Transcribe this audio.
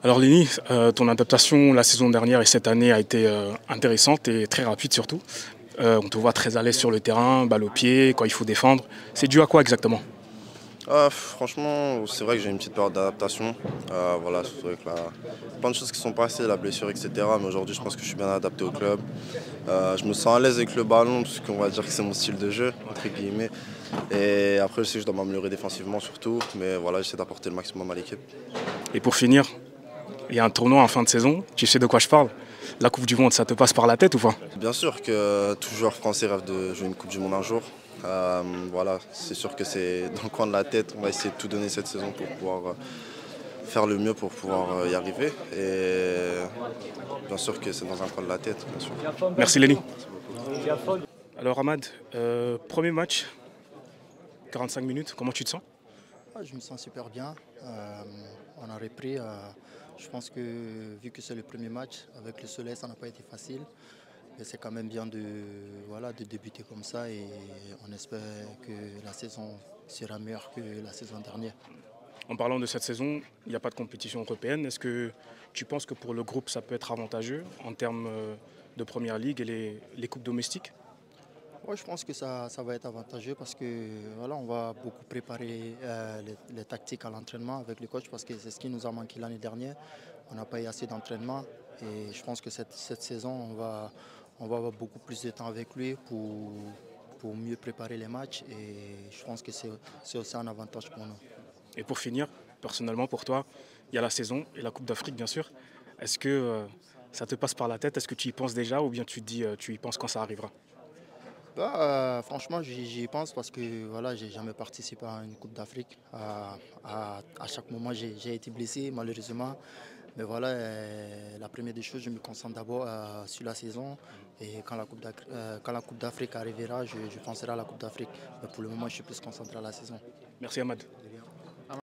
Alors Lenny, ton adaptation la saison dernière et cette année a été intéressante et très rapide surtout. On te voit très à l'aise sur le terrain, balle au pied, quand il faut défendre. C'est dû à quoi exactement? Franchement, c'est vrai que j'ai une petite période d'adaptation. Voilà, c'est vrai que plein de choses qui sont passées, la blessure, etc. Mais aujourd'hui, je pense que je suis bien adapté au club. Je me sens à l'aise avec le ballon, parce qu'on va dire que c'est mon style de jeu, entre guillemets. Et après, je sais que je dois m'améliorer défensivement surtout. Mais voilà, j'essaie d'apporter le maximum à l'équipe. Et pour finir, il y a un tournoi en fin de saison, tu sais de quoi je parle? La Coupe du Monde, ça te passe par la tête ou pas? Bien sûr que tout joueur français rêve de jouer une Coupe du Monde un jour. Voilà, c'est sûr que c'est dans le coin de la tête. On va essayer de tout donner cette saison pour pouvoir faire le mieux pour pouvoir y arriver. Et bien sûr que c'est dans un coin de la tête, bien sûr. Merci Lenny. Merci beaucoup. Alors Ahmad, premier match, 45 minutes, comment tu te sens? Je me sens super bien. On a repris. Je pense que vu que c'est le premier match, avec le soleil, ça n'a pas été facile. Mais c'est quand même bien voilà, de débuter comme ça et on espère que la saison sera meilleure que la saison dernière. En parlant de cette saison, il n'y a pas de compétition européenne. Est-ce que tu penses que pour le groupe, ça peut être avantageux en termes de première ligue et les coupes domestiques? Ouais, je pense que ça va être avantageux parce que voilà, on va beaucoup préparer les tactiques à l'entraînement avec le coach parce que c'est ce qui nous a manqué l'année dernière. On n'a pas eu assez d'entraînement et je pense que cette saison, on va avoir beaucoup plus de temps avec lui pour mieux préparer les matchs et je pense que c'est aussi un avantage pour nous. Et pour finir, personnellement pour toi, il y a la saison et la Coupe d'Afrique bien sûr. Est-ce que ça te passe par la tête? Est-ce que tu y penses déjà ou bien tu te dis tu y penses quand ça arrivera? Franchement, j'y pense parce que voilà, j'ai jamais participé à une Coupe d'Afrique. À chaque moment, j'ai été blessé malheureusement. Mais voilà, la première des choses, je me concentre d'abord sur la saison. Et quand la Coupe d'Afrique arrivera, je penserai à la Coupe d'Afrique. Mais pour le moment, je suis plus concentré à la saison. Merci Ahmad. De rien.